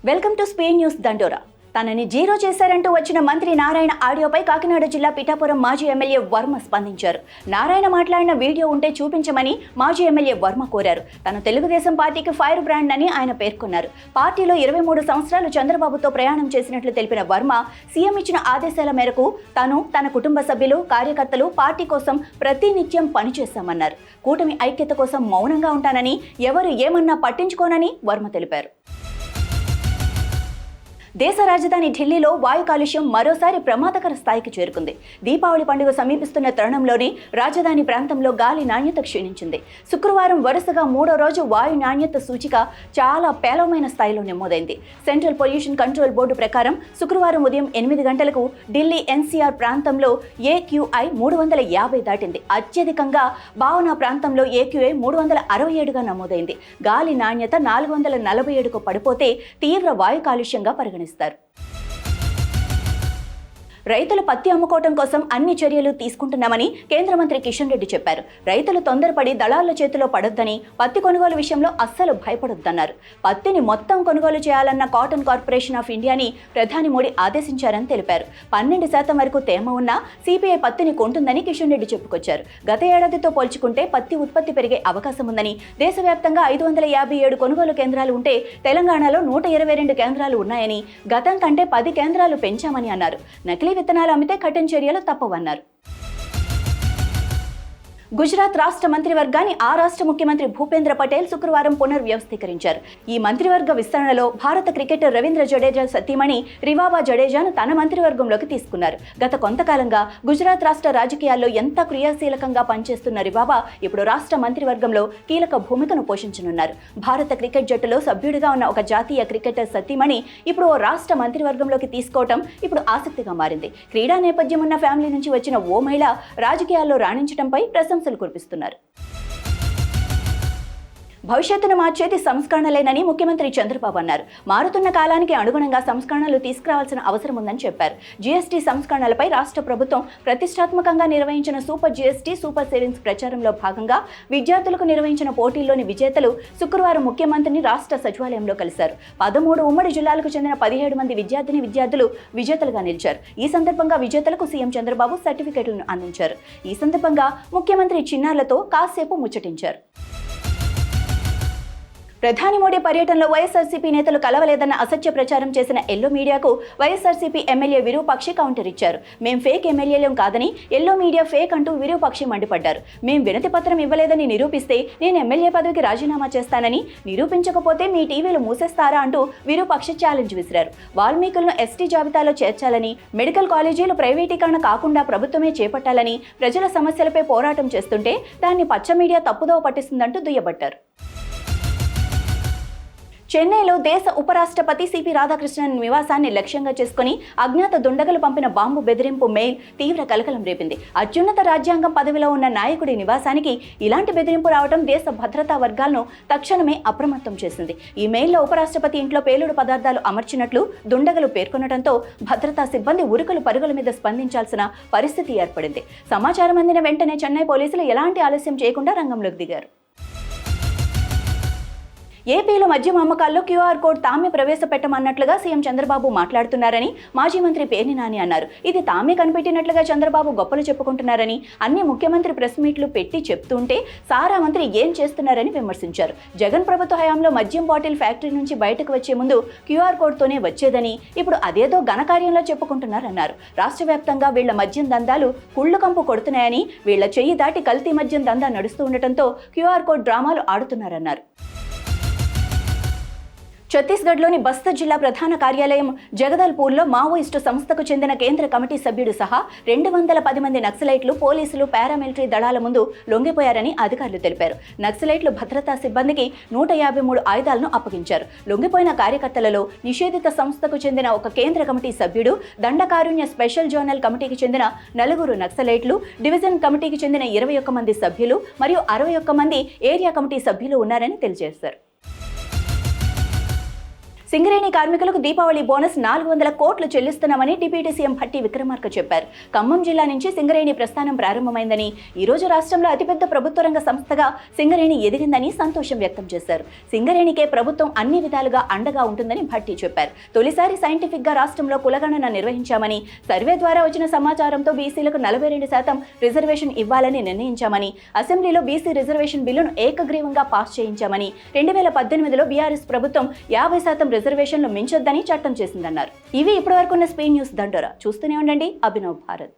Welcome to speed news దండోరా. తనని zero చేశారంటూ వచ్చిన మంత్రి నారాయణ ఆడియోపై కాకినాడ జిల్లా పిఠాపురం మాజీ ఎమ్మెల్యే వర్మ స్పందించారు. నారాయణ మాట్లాడిన వీడియో ఉంటే చూపించమని మాజీ ఎమ్మెల్యే వర్మ కోరారు. తను తెలుగుదేశం పార్టీకి ఫైర్ బ్రాండ్ అని ఆయన పేర్కొన్నారు. పార్టీలో 23 సంవత్సరాలు చంద్రబాబుతో ప్రయాణం చేసినట్లు తెలిపిన వర్మ, సీఎం ఇచ్చిన ఆదేశాల మేరకు తన కుటుంబ సభ్యులు, కార్యకర్తలు పార్టీ కోసం ప్రతినిత్యం పనిచేస్తామన్నారు. కూటమి ఐక్యత కోసం మౌనంగా ఉంటానని, ఎవరు ఏమన్నా పట్టించుకోనని వర్మ తెలిపారు. దేశ రాజధాని ఢిల్లీలో వాయు కాలుష్యం మరోసారి ప్రమాదకర స్థాయికి చేరుకుంది. దీపావళి పండుగ సమీపిస్తున్న తరుణంలోనే రాజధాని ప్రాంతంలో గాలి నాణ్యత క్షీణించింది. శుక్రవారం వరుసగా 3వ రోజు వాయు నాణ్యత సూచిక చాలా పేలవమైన స్థాయిలో నమోదైంది. సెంట్రల్ పొల్యూషన్ కంట్రోల్ బోర్డు ప్రకారం శుక్రవారం ఉదయం 8 గంటలకు ఢిల్లీ ఎన్సీఆర్ ప్రాంతంలో AQI 350 దాటింది. అత్యధికంగా భావన ప్రాంతంలో AQI 367గా నమోదైంది. గాలి నాణ్యత 447కు పడిపోతే తీవ్ర వాయు కాలుష్యంగా పరిగణిస్తారు. రైతులు పత్తి అమ్ముకోవడం కోసం అన్ని చర్యలు తీసుకుంటున్నామని కేంద్ర మంత్రి కిషన్ రెడ్డి చెప్పారు. రైతులు తొందరపడి దళారుల చేతిలో పడొద్దని, పత్తి కొనుగోలు విషయంలో అస్సలు భయపడొద్దన్నారు. పత్తిని మొత్తం కొనుగోలు చేయాలన్న కాటన్ కార్పొరేషన్ ఆఫ్ ఇండియాని ప్రధాని మోడీ ఆదేశించారని తెలిపారు. 12% వరకు తేమ ఉన్న సిపిఐ పత్తిని కొంటుందని కిషన్ రెడ్డి చెప్పుకొచ్చారు. గత ఏడాదితో పోల్చుకుంటే పత్తి ఉత్పత్తి పెరిగే అవకాశం ఉందని, దేశవ్యాప్తంగా 557 కొనుగోలు కేంద్రాలు ఉంటే తెలంగాణలో 122 కేంద్రాలు ఉన్నాయని, గతం కంటే 10 కేంద్రాలు పెంచామని అన్నారు. నకిలీ విత్తనాలు అమ్మితే కఠిన చర్యలు తప్పవన్నారు. గుజరాత్ రాష్ట్ర మంత్రివర్గాన్ని ఆ రాష్ట్ర ముఖ్యమంత్రి భూపేంద్ర పటేల్ శుక్రవారం పునర్వ్యవస్థీకరించారు. ఈ మంత్రివర్గ విస్తరణలో భారత క్రికెటర్ రవీంద్ర జడేజా సతీమణి రివాబా జడేజాను తన మంత్రివర్గంలోకి తీసుకున్నారు. గత కొంతకాలంగా గుజరాత్ రాష్ట్ర రాజకీయాల్లో ఎంత క్రియాశీలకంగా పనిచేస్తున్న రివాబా ఇప్పుడు రాష్ట్ర మంత్రివర్గంలో కీలక భూమికను పోషించనున్నారు. భారత క్రికెట్ జట్టులో సభ్యుడిగా ఉన్న ఒక జాతీయ క్రికెటర్ సతీమణి ఇప్పుడు ఓ రాష్ట్ర మంత్రివర్గంలోకి తీసుకోవటం ఇప్పుడు ఆసక్తిగా మారింది. క్రీడా నేపథ్యం ఉన్న ఫ్యామిలీ నుంచి వచ్చిన ఓ మహిళ రాజకీయాల్లో రాణించడంపై ప్రశంసలు కురిపిస్తున్నారు. భవిష్యత్తును మార్చేది సంస్కరణలేనని ముఖ్యమంత్రి చంద్రబాబు అన్నారు. మారుతున్న కాలానికి అనుగుణంగా సంస్కరణలు తీసుకురావాల్సిన అవసరం ఉందని చెప్పారు. జీఎస్టీ సంస్కరణలపై రాష్ట్ర ప్రభుత్వం ప్రతిష్టాత్మకంగా నిర్వహించిన సూపర్ జీఎస్టీ, సూపర్ సేవింగ్స్ ప్రచారంలో భాగంగా విద్యార్థులకు నిర్వహించిన పోటీల్లోని విజేతలు శుక్రవారం ముఖ్యమంత్రిని రాష్ట్ర సచివాలయంలో కలిశారు. 13 ఉమ్మడి జిల్లాలకు చెందిన 17 మంది విద్యార్థులు విజేతలుగా నిలిచారు. ఈ సందర్భంగా విజేతలకు సీఎం చంద్రబాబు సర్టిఫికెట్లను అందించారు. ఈ సందర్భంగా ముఖ్యమంత్రి చిన్నారులతో కాసేపు ముచ్చటించారు. ప్రధాని మోడీ పర్యటనలో వైఎస్ఆర్సీపీ నేతలు కలవలేదన్న అసత్య ప్రచారం చేసిన ఎల్లో మీడియాకు వైఎస్ఆర్సీపీ ఎమ్మెల్యే విరూపాక్షి కౌంటర్ ఇచ్చారు. మేం ఫేక్ ఎమ్మెల్యేలం కాదని, ఎల్లో మీడియా ఫేక్ అంటూ విరూపాక్షి మండిపడ్డారు. మేం వినతి పత్రం ఇవ్వలేదని నిరూపిస్తే నేను ఎమ్మెల్యే పదవికి రాజీనామా చేస్తానని, నిరూపించకపోతే మీ టీవీలు మూసేస్తారా అంటూ విరూపాక్షి ఛాలెంజ్ విసిరారు. వాల్మీకులను ఎస్టీ జాబితాలో చేర్చాలని, మెడికల్ కాలేజీలు ప్రైవేటీకరణ కాకుండా ప్రభుత్వమే చేపట్టాలని ప్రజల సమస్యలపై పోరాటం చేస్తుంటే దాన్ని పచ్చ మీడియా తప్పుదోవ పట్టిస్తుందంటూ దుయ్యబట్టారు. చెన్నైలో దేశ ఉపరాష్ట్రపతి సిపి రాధాకృష్ణన్ నివాసాన్ని లక్ష్యంగా చేసుకుని అజ్ఞాత దుండగులు పంపిన బాంబు బెదిరింపు మెయిల్ తీవ్ర కలకలం రేపింది. అత్యున్నత రాజ్యాంగం పదవిలో ఉన్న నాయకుడి నివాసానికి ఇలాంటి బెదిరింపు రావడం దేశ భద్రతా వర్గాలను తక్షణమే అప్రమత్తం చేసింది. ఈ మెయిల్లో ఉపరాష్ట్రపతి ఇంట్లో పేలుడు పదార్థాలు అమర్చినట్లు దుండగులు పేర్కొనడంతో భద్రతా సిబ్బంది ఉరుకులు పరుగుల మీద స్పందించాల్సిన పరిస్థితి ఏర్పడింది. సమాచారం అందిన వెంటనే చెన్నై పోలీసులు ఎలాంటి ఆలస్యం చేయకుండా రంగంలోకి దిగారు. ఏపీలో మద్యం అమ్మకాల్లో QR కోడ్ తామే ప్రవేశపెట్టమన్నట్లుగా సీఎం చంద్రబాబు మాట్లాడుతున్నారని మాజీ మంత్రి పేర్ని నాని అన్నారు. ఇది తామే కనిపెట్టినట్లుగా చంద్రబాబు గొప్పలు చెప్పుకుంటున్నారని, అన్ని ముఖ్యమంత్రి ప్రెస్ మీట్లు పెట్టి చెప్తుంటే సారా మంత్రి ఏం చేస్తున్నారని విమర్శించారు. జగన్ ప్రభుత్వ హయాంలో మద్యం బాటిల్ ఫ్యాక్టరీ నుంచి బయటకు వచ్చే ముందు QR కోడ్తోనే వచ్చేదని, ఇప్పుడు అదేదో ఘనకార్యంలో చెప్పుకుంటున్నారన్నారు. రాష్ట్ర వ్యాప్తంగా వీళ్ల మద్యం దందాలు కుళ్ళు కంపు కొడుతున్నాయని, వీళ్ల చెయ్యి దాటి కల్తీ మద్యం దందా నడుస్తూ ఉండటంతో QR కోడ్ డ్రామాలు ఆడుతున్నారన్నారు. ఛత్తీస్గఢ్లోని బస్తర్ జిల్లా ప్రధాన కార్యాలయం జగదల్పూర్లో మావోయిస్టు సంస్థకు చెందిన కేంద్ర కమిటీ సభ్యుడు సహా 210 మంది నక్సలైట్లు, పోలీసులు, పారామిలిటరీ దళాల ముందు లొంగిపోయారని అధికారులు తెలిపారు. నక్సలైట్లు భద్రతా సిబ్బందికి 153 ఆయుధాలను అప్పగించారు. లొంగిపోయిన కార్యకర్తలలో నిషేధిత సంస్థకు చెందిన ఒక కేంద్ర కమిటీ సభ్యుడు, దండకారుణ్య స్పెషల్ జోనల్ కమిటీకి చెందిన 4 నక్సలైట్లు, డివిజన్ కమిటీకి చెందిన 21 మంది సభ్యులు మరియు 61 మంది ఏరియా కమిటీ సభ్యులు ఉన్నారని తెలియజేశారు. సింగరేణి కార్మికులకు దీపావళి బోనస్ 400 కోట్లు చెల్లిస్తున్నామని డిప్యూటీ సీఎం భట్టి విక్రమార్క చెప్పారు. ఖమ్మం జిల్లా నుంచి సింగరేణి ప్రస్థానం ప్రారంభమైందని, ఈ రోజు రాష్ట్రంలో అతిపెద్ద ప్రభుత్వ రంగ సంస్థగా సింగరేణి ఎదిగిందని సంతోషం వ్యక్తం చేశారు. సింగరేణికే ప్రభుత్వం అన్ని విధాలుగా అండగా ఉంటుందని భట్టి చెప్పారు. తొలిసారి సైంటిఫిక్ గా రాష్ట్రంలో కులగణన నిర్వహించామని, సర్వే ద్వారా వచ్చిన సమాచారంతో బీసీలకు 42% రిజర్వేషన్ ఇవ్వాలని నిర్ణయించామని, అసెంబ్లీలో బీసీ రిజర్వేషన్ బిల్లును ఏకగ్రీవంగా పాస్ చేయించామని, 2018లో బీఆర్ఎస్ ప్రభుత్వం 50% రిజర్వేషన్లు మించొద్దని చట్టం చేసిందన్నారు. ఇవి ఇప్పటివరకున్న స్పెయిన్ న్యూస్ దండోరా. చూస్తూనే ఉండండి అభినవ్ భారత్.